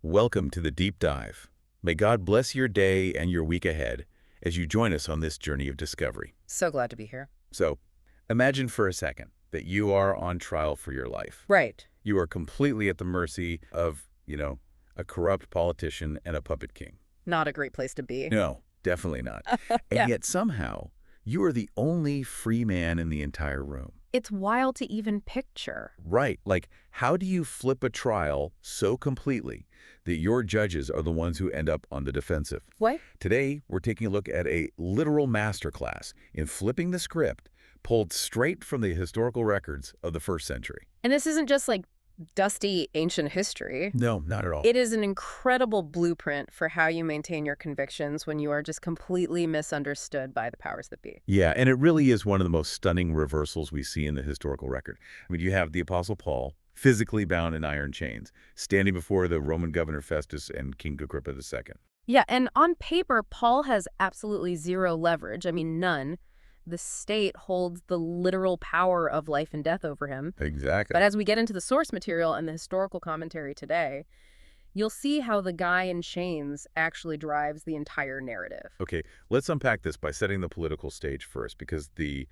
Welcome to the Deep Dive. May God bless your day and your week ahead as you join us on this journey of discovery. So glad to be here. So, imagine for a second that you are on trial for your life. Right. You are completely at the mercy of, a corrupt politician and a puppet king. Not a great place to be. No, definitely not. And Yeah. yet somehow, you are the only free man in the entire room. It's wild to even picture. Right. Like, how do you flip a trial so completely that your judges are the ones who end up on the defensive? What? Today, we're taking a look at a literal masterclass in flipping the script pulled straight from the historical records of the first century. And this isn't just like dusty ancient history. No, not at all. It is an incredible blueprint for how you maintain your convictions when you are just completely misunderstood by the powers that be. Yeah, and it really is one of the most stunning reversals we see in the historical record. I mean, you have the Apostle Paul, physically bound in iron chains, standing before the Roman governor Festus and King Agrippa II. Yeah, and on paper, Paul has absolutely zero leverage. I mean, none. The state holds the literal power of life and death over him. Exactly. But as we get into the source material and the historical commentary today, you'll see how the guy in chains actually drives the entire narrative. Okay, let's unpack this by setting the political stage first, because the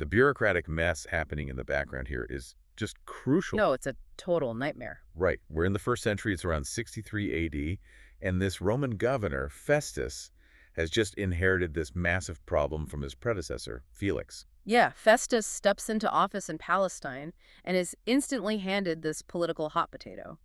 bureaucratic mess happening in the background here is just crucial. No, it's a total nightmare. Right. We're in the first century. It's around 63 AD, and this Roman governor, Festus, has just inherited this massive problem from his predecessor, Felix. Yeah, Festus steps into office in Palestine and is instantly handed this political hot potato.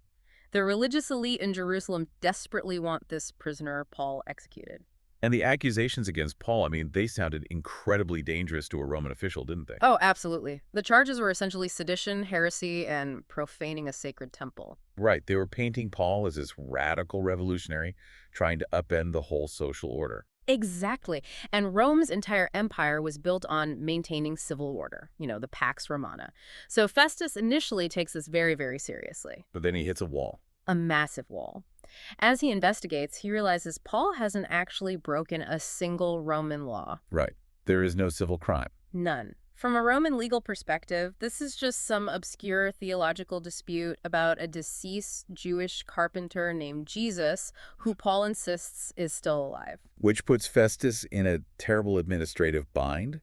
The religious elite in Jerusalem desperately want this prisoner, Paul, executed. And the accusations against Paul, I mean, they sounded incredibly dangerous to a Roman official, didn't they? Oh, absolutely. The charges were essentially sedition, heresy, and profaning a sacred temple. Right. They were painting Paul as this radical revolutionary, trying to upend the whole social order. Exactly. And Rome's entire empire was built on maintaining civil order, the Pax Romana. So Festus initially takes this very, very seriously. But then he hits a wall. A massive wall. As he investigates, he realizes Paul hasn't actually broken a single Roman law. Right. There is no civil crime. None. From a Roman legal perspective, this is just some obscure theological dispute about a deceased Jewish carpenter named Jesus, who Paul insists is still alive. Which puts Festus in a terrible administrative bind,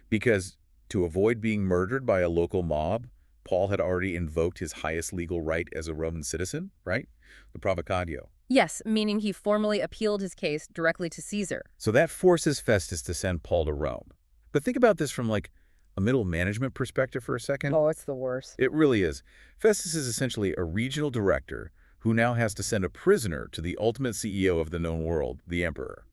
because to avoid being murdered by a local mob, Paul had already invoked his highest legal right as a Roman citizen, right? The provocatio. Yes, meaning he formally appealed his case directly to Caesar. So that forces Festus to send Paul to Rome. But think about this from a middle management perspective for a second. Oh, it's the worst. It really is. Festus is essentially a regional director who now has to send a prisoner to the ultimate CEO of the known world, the emperor.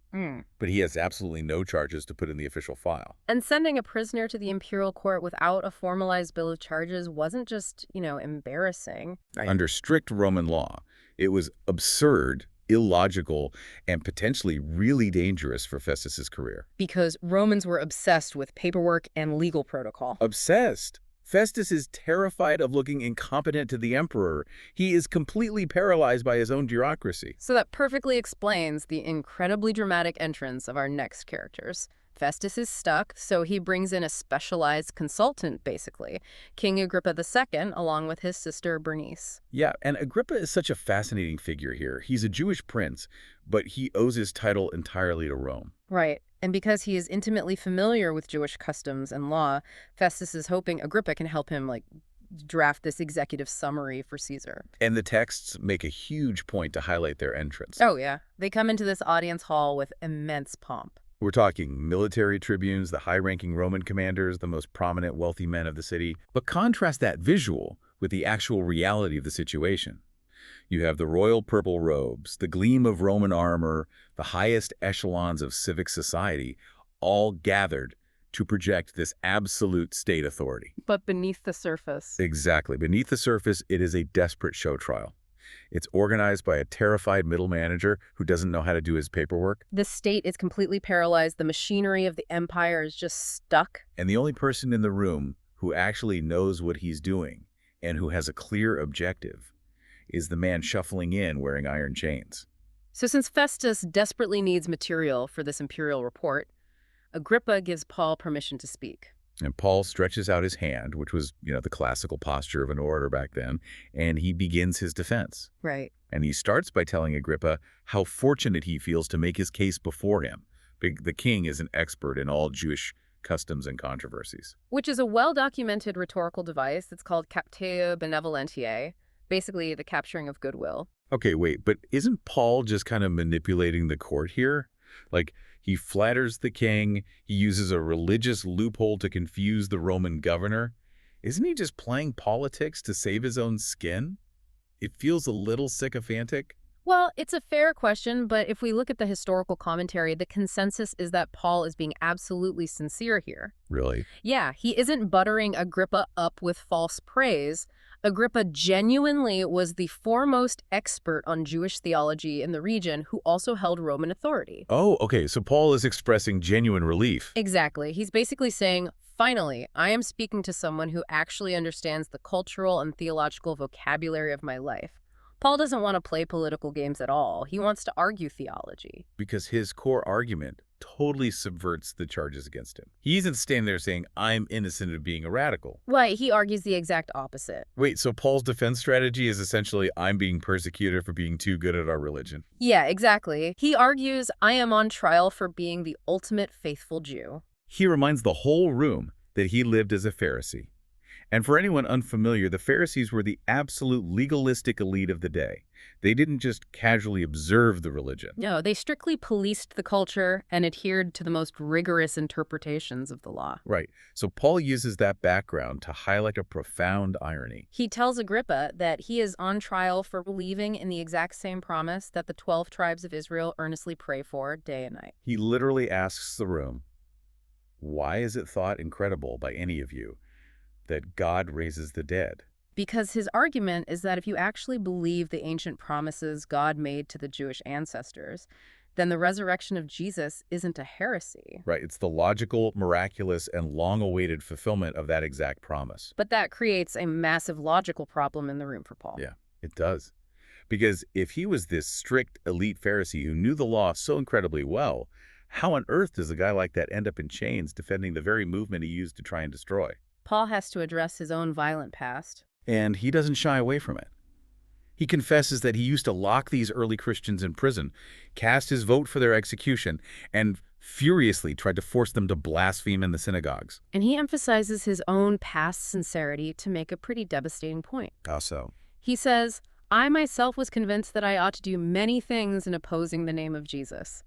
But he has absolutely no charges to put in the official file. And sending a prisoner to the imperial court without a formalized bill of charges wasn't just, embarrassing. Under strict Roman law, it was absurd, illogical, and potentially really dangerous for Festus's career. Because Romans were obsessed with paperwork and legal protocol. Obsessed. Festus is terrified of looking incompetent to the emperor. He is completely paralyzed by his own bureaucracy. So that perfectly explains the incredibly dramatic entrance of our next characters. Festus is stuck, so he brings in a specialized consultant, basically, King Agrippa II, along with his sister Bernice. Yeah, and Agrippa is such a fascinating figure here. He's a Jewish prince, but he owes his title entirely to Rome. Right. And because he is intimately familiar with Jewish customs and law, Festus is hoping Agrippa can help him, draft this executive summary for Caesar. And the texts make a huge point to highlight their entrance. Oh, yeah. They come into this audience hall with immense pomp. We're talking military tribunes, the high-ranking Roman commanders, the most prominent wealthy men of the city. But contrast that visual with the actual reality of the situation. You have the royal purple robes, the gleam of Roman armor, the highest echelons of civic society, all gathered to project this absolute state authority. But beneath the surface. Exactly. Beneath the surface, it is a desperate show trial. It's organized by a terrified middle manager who doesn't know how to do his paperwork. The state is completely paralyzed. The machinery of the empire is just stuck. And the only person in the room who actually knows what he's doing and who has a clear objective is the man shuffling in wearing iron chains. So since Festus desperately needs material for this imperial report, Agrippa gives Paul permission to speak. And Paul stretches out his hand, which was, the classical posture of an orator back then, and he begins his defense. Right. And he starts by telling Agrippa how fortunate he feels to make his case before him. The king is an expert in all Jewish customs and controversies. Which is a well-documented rhetorical device that's called capteo benevolentiae, basically the capturing of goodwill. Okay, wait, but isn't Paul just kind of manipulating the court here? Like, he flatters the king, he uses a religious loophole to confuse the Roman governor. Isn't he just playing politics to save his own skin? It feels a little sycophantic. Well, it's a fair question, but if we look at the historical commentary, the consensus is that Paul is being absolutely sincere here. Really? Yeah, he isn't buttering Agrippa up with false praise. Agrippa genuinely was the foremost expert on Jewish theology in the region who also held Roman authority. Oh, okay, so Paul is expressing genuine relief. Exactly. He's basically saying, finally, I am speaking to someone who actually understands the cultural and theological vocabulary of my life. Paul doesn't want to play political games at all. He wants to argue theology. Because his core argument totally subverts the charges against him. He isn't standing there saying, I'm innocent of being a radical. Right, he argues the exact opposite. Wait, so Paul's defense strategy is essentially, I'm being persecuted for being too good at our religion? Yeah, exactly. He argues, I am on trial for being the ultimate faithful Jew. He reminds the whole room that he lived as a Pharisee. And for anyone unfamiliar, the Pharisees were the absolute legalistic elite of the day. They didn't just casually observe the religion. No, they strictly policed the culture and adhered to the most rigorous interpretations of the law. Right. So Paul uses that background to highlight a profound irony. He tells Agrippa that he is on trial for believing in the exact same promise that the 12 tribes of Israel earnestly pray for day and night. He literally asks the room, why is it thought incredible by any of you that God raises the dead? Because his argument is that if you actually believe the ancient promises God made to the Jewish ancestors, then the resurrection of Jesus isn't a heresy. Right, it's the logical, miraculous, and long-awaited fulfillment of that exact promise. But that creates a massive logical problem in the room for Paul. Yeah, it does. Because if he was this strict elite Pharisee who knew the law so incredibly well, how on earth does a guy like that end up in chains defending the very movement he used to try and destroy? Paul has to address his own violent past. And he doesn't shy away from it. He confesses that he used to lock these early Christians in prison, cast his vote for their execution, and furiously tried to force them to blaspheme in the synagogues. And he emphasizes his own past sincerity to make a pretty devastating point. How so? He says, I myself was convinced that I ought to do many things in opposing the name of Jesus.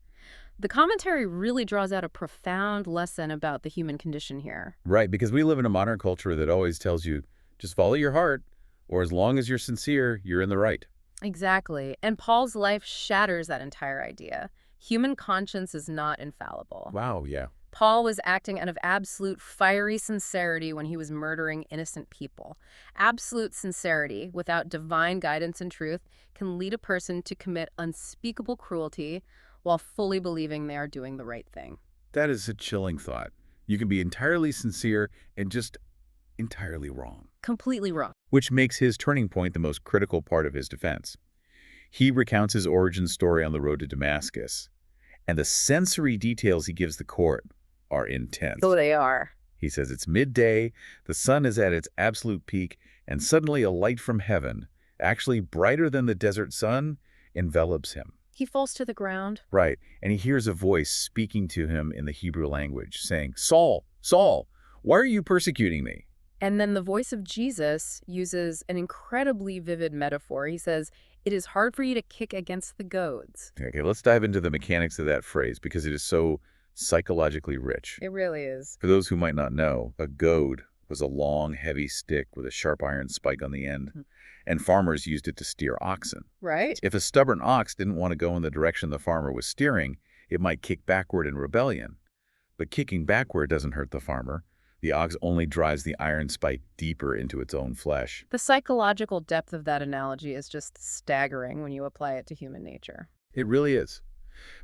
The commentary really draws out a profound lesson about the human condition here. Right, because we live in a modern culture that always tells you, just follow your heart, or as long as you're sincere, you're in the right. Exactly. And Paul's life shatters that entire idea. Human conscience is not infallible. Wow, yeah. Paul was acting out of absolute fiery sincerity when he was murdering innocent people. Absolute sincerity without divine guidance and truth can lead a person to commit unspeakable cruelty while fully believing they are doing the right thing. That is a chilling thought. You can be entirely sincere and just entirely wrong. Completely wrong. Which makes his turning point the most critical part of his defense. He recounts his origin story on the road to Damascus, and the sensory details he gives the court are intense. So they are. He says it's midday, the sun is at its absolute peak, and suddenly a light from heaven, actually brighter than the desert sun, envelops him. He falls to the ground. Right, and he hears a voice speaking to him in the Hebrew language, saying, Saul, Saul, why are you persecuting me? And then the voice of Jesus uses an incredibly vivid metaphor. He says, it is hard for you to kick against the goads. Okay, let's dive into the mechanics of that phrase because it is so psychologically rich. It really is. For those who might not know, a goad was a long, heavy stick with a sharp iron spike on the end, and farmers used it to steer oxen. Right? If a stubborn ox didn't want to go in the direction the farmer was steering, it might kick backward in rebellion. But kicking backward doesn't hurt the farmer. The ox only drives the iron spike deeper into its own flesh. The psychological depth of that analogy is just staggering when you apply it to human nature. It really is.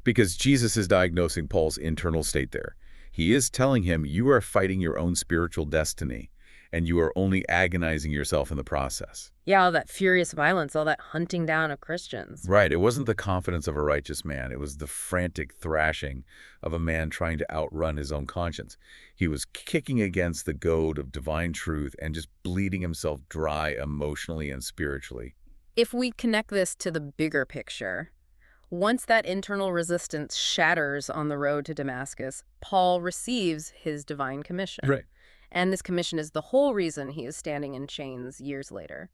Because Jesus is diagnosing Paul's internal state there. He is telling him you are fighting your own spiritual destiny, and you are only agonizing yourself in the process. Yeah, all that furious violence, all that hunting down of Christians. Right. It wasn't the confidence of a righteous man. It was the frantic thrashing of a man trying to outrun his own conscience. He was kicking against the goad of divine truth and just bleeding himself dry emotionally and spiritually. If we connect this to the bigger picture, once that internal resistance shatters on the road to Damascus, Paul receives his divine commission. Right. And this commission is the whole reason he is standing in chains years later.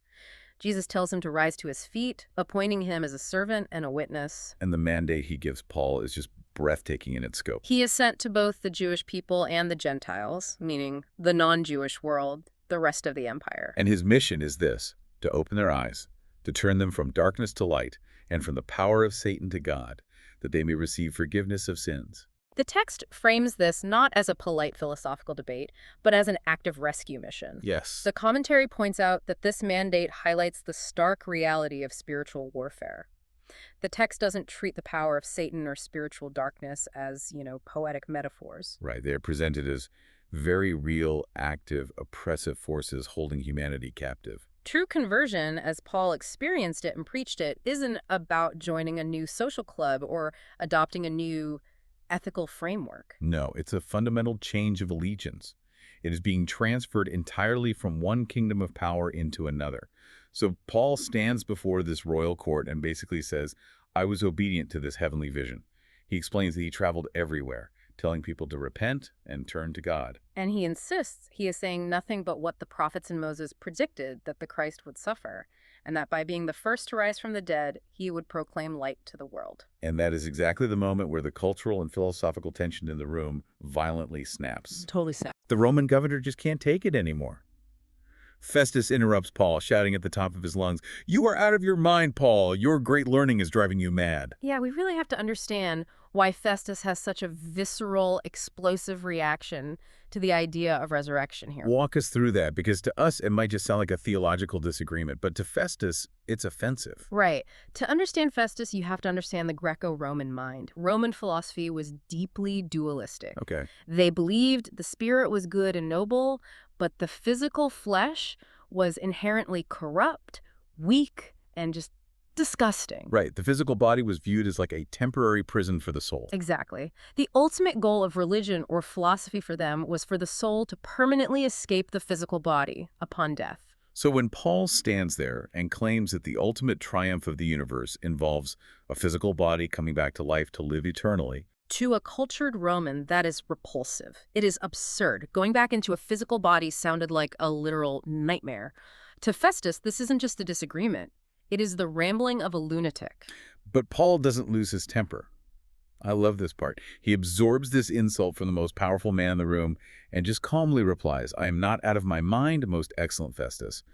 Jesus tells him to rise to his feet, appointing him as a servant and a witness. And the mandate he gives Paul is just breathtaking in its scope. He is sent to both the Jewish people and the Gentiles, meaning the non-Jewish world, the rest of the empire. And his mission is this: to open their eyes, to turn them from darkness to light, and from the power of Satan to God, that they may receive forgiveness of sins. The text frames this not as a polite philosophical debate, but as an active rescue mission. Yes. The commentary points out that this mandate highlights the stark reality of spiritual warfare. The text doesn't treat the power of Satan or spiritual darkness as, poetic metaphors. Right. They are presented as very real, active, oppressive forces holding humanity captive. True conversion, as Paul experienced it and preached it, isn't about joining a new social club or adopting a new ethical framework. No, it's a fundamental change of allegiance. It is being transferred entirely from one kingdom of power into another. So Paul stands before this royal court and basically says, I was obedient to this heavenly vision. He explains that he traveled everywhere, telling people to repent and turn to God. And he insists he is saying nothing but what the prophets and Moses predicted, that the Christ would suffer, and that by being the first to rise from the dead, he would proclaim light to the world. And that is exactly the moment where the cultural and philosophical tension in the room violently snaps. Totally sad. The Roman governor just can't take it anymore. Festus interrupts Paul, shouting at the top of his lungs, "You are out of your mind, Paul. Your great learning is driving you mad." Yeah, we really have to understand why Festus has such a visceral, explosive reaction to the idea of resurrection here. Walk us through that, because to us it might just sound like a theological disagreement, but to Festus, it's offensive. Right. To understand Festus, you have to understand the Greco-Roman mind. Roman philosophy was deeply dualistic. Okay. They believed the spirit was good and noble, but the physical flesh was inherently corrupt, weak, and just disgusting. Right. The physical body was viewed as like a temporary prison for the soul. Exactly. The ultimate goal of religion or philosophy for them was for the soul to permanently escape the physical body upon death. So when Paul stands there and claims that the ultimate triumph of the universe involves a physical body coming back to life to live eternally, to a cultured Roman, that is repulsive. It is absurd. Going back into a physical body sounded like a literal nightmare. To Festus, this isn't just a disagreement. It is the rambling of a lunatic. But Paul doesn't lose his temper. I love this part. He absorbs this insult from the most powerful man in the room and just calmly replies, "I am not out of my mind, most excellent Festus,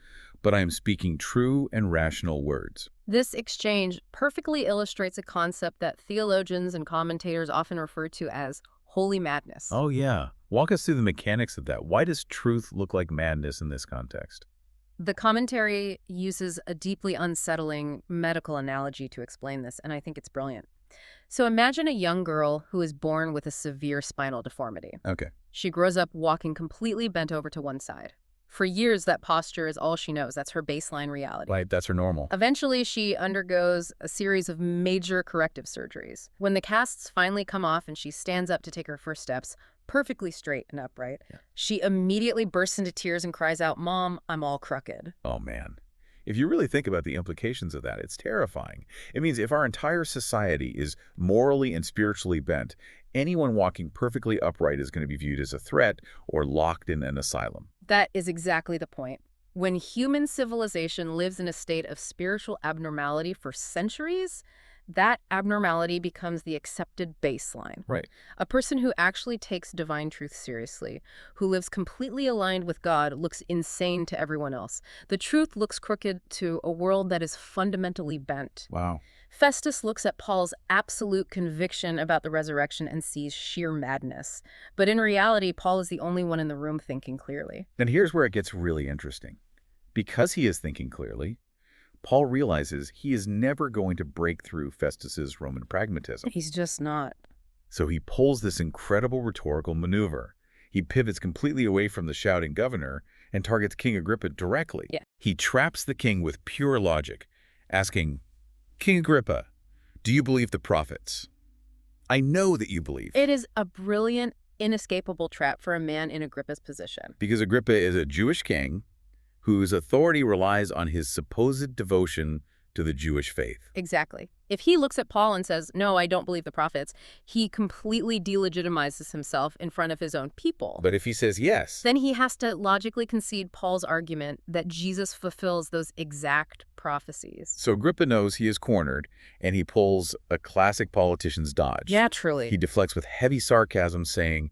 but I am speaking true and rational words." This exchange perfectly illustrates a concept that theologians and commentators often refer to as holy madness. Oh, yeah. Walk us through the mechanics of that. Why does truth look like madness in this context? The commentary uses a deeply unsettling medical analogy to explain this, and I think it's brilliant. So imagine a young girl who is born with a severe spinal deformity. Okay. She grows up walking completely bent over to one side. For years, that posture is all she knows. That's her baseline reality. Right, that's her normal. Eventually, she undergoes a series of major corrective surgeries. When the casts finally come off and she stands up to take her first steps, perfectly straight and upright, she immediately bursts into tears and cries out, "Mom, I'm all crooked." Oh, man. If you really think about the implications of that, it's terrifying. It means if our entire society is morally and spiritually bent, anyone walking perfectly upright is going to be viewed as a threat or locked in an asylum. That is exactly the point. When human civilization lives in a state of spiritual abnormality for centuries, that abnormality becomes the accepted baseline. Right. A person who actually takes divine truth seriously, who lives completely aligned with God, looks insane to everyone else. The truth looks crooked to a world that is fundamentally bent. Wow. Festus looks at Paul's absolute conviction about the resurrection and sees sheer madness. But in reality, Paul is the only one in the room thinking clearly. And here's where it gets really interesting. Because he is thinking clearly, Paul realizes he is never going to break through Festus's Roman pragmatism. He's just not. So he pulls this incredible rhetorical maneuver. He pivots completely away from the shouting governor and targets King Agrippa directly. Yeah. He traps the king with pure logic, asking, "King Agrippa, do you believe the prophets? I know that you believe." It is a brilliant, inescapable trap for a man in Agrippa's position. Because Agrippa is a Jewish king whose authority relies on his supposed devotion to the Jewish faith. Exactly. If he looks at Paul and says, no, I don't believe the prophets, he completely delegitimizes himself in front of his own people. But if he says yes, Then he has to logically concede Paul's argument that Jesus fulfills those exact prophecies. so Agrippa knows he is cornered, and he pulls a classic politician's dodge. Yeah, truly. He deflects with heavy sarcasm, saying,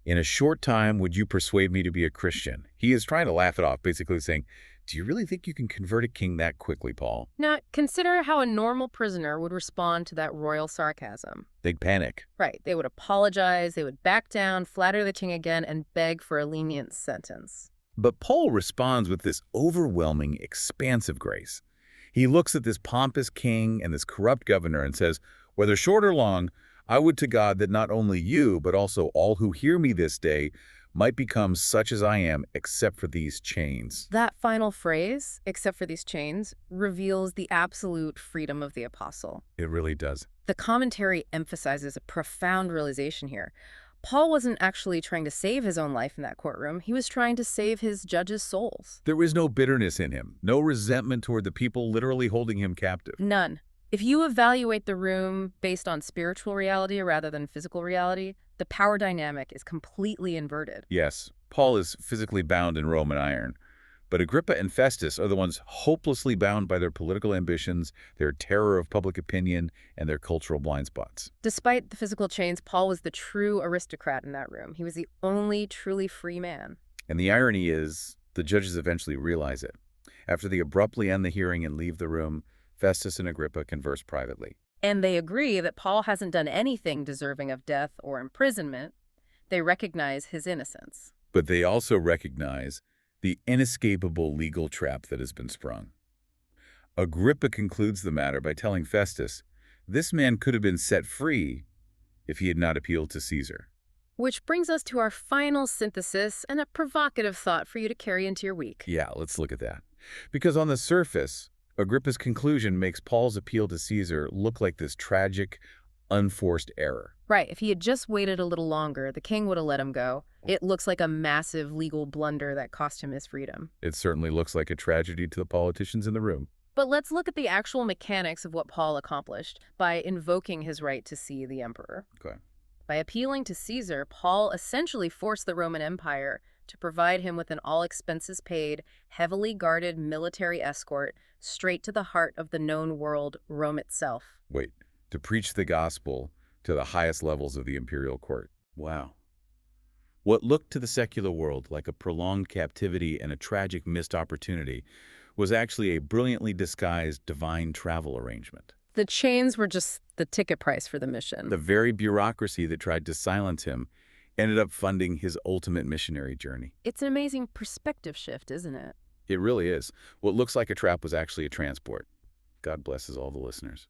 "In a short time, would you persuade me to be a Christian?" He is trying to laugh it off, basically saying, do you really think you can convert a king that quickly, Paul? Now, consider how a normal prisoner would respond to that royal sarcasm. They'd panic. Right. They would apologize, they would back down, flatter the king again, and beg for a lenient sentence. But Paul responds with this overwhelming, expansive grace. He looks at this pompous king and this corrupt governor and says, whether short or long, I would to God that not only you, but also all who hear me this day might become such as I am, except for these chains. That final phrase, except for these chains, reveals the absolute freedom of the apostle. It really does. The commentary emphasizes a profound realization here. Paul wasn't actually trying to save his own life in that courtroom. He was trying to save his judges' souls. There was no bitterness in him, no resentment toward the people literally holding him captive. None. If you evaluate the room based on spiritual reality rather than physical reality, the power dynamic is completely inverted. Yes, Paul is physically bound in Roman iron, but Agrippa and Festus are the ones hopelessly bound by their political ambitions, their terror of public opinion, and their cultural blind spots. Despite the physical chains, Paul was the true aristocrat in that room. He was the only truly free man. And the irony is, the judges eventually realize it. After they abruptly end the hearing and leave the room, Festus and Agrippa converse privately. And they agree that Paul hasn't done anything deserving of death or imprisonment. They recognize his innocence. But they also recognize the inescapable legal trap that has been sprung. Agrippa concludes the matter by telling Festus, this man could have been set free if he had not appealed to Caesar. Which brings us to our final synthesis and a provocative thought for you to carry into your week. Yeah, let's look at that. Because on the surface, Agrippa's conclusion makes Paul's appeal to Caesar look like this tragic, unforced error. Right. If he had just waited a little longer, the king would have let him go. It looks like a massive legal blunder that cost him his freedom. It certainly looks like a tragedy to the politicians in the room. But let's look at the actual mechanics of what Paul accomplished by invoking his right to see the emperor. Okay. By appealing to Caesar, Paul essentially forced the Roman Empire to provide him with an all-expenses-paid, heavily guarded military escort straight to the heart of the known world, Rome itself. Wait, to preach the gospel to the highest levels of the imperial court. Wow. What looked to the secular world like a prolonged captivity and a tragic missed opportunity was actually a brilliantly disguised divine travel arrangement. The chains were just the ticket price for the mission. The very bureaucracy that tried to silence him ended up funding his ultimate missionary journey. It's an amazing perspective shift, isn't it? It really is. What looks like a trap was actually a transport. God blesses all the listeners.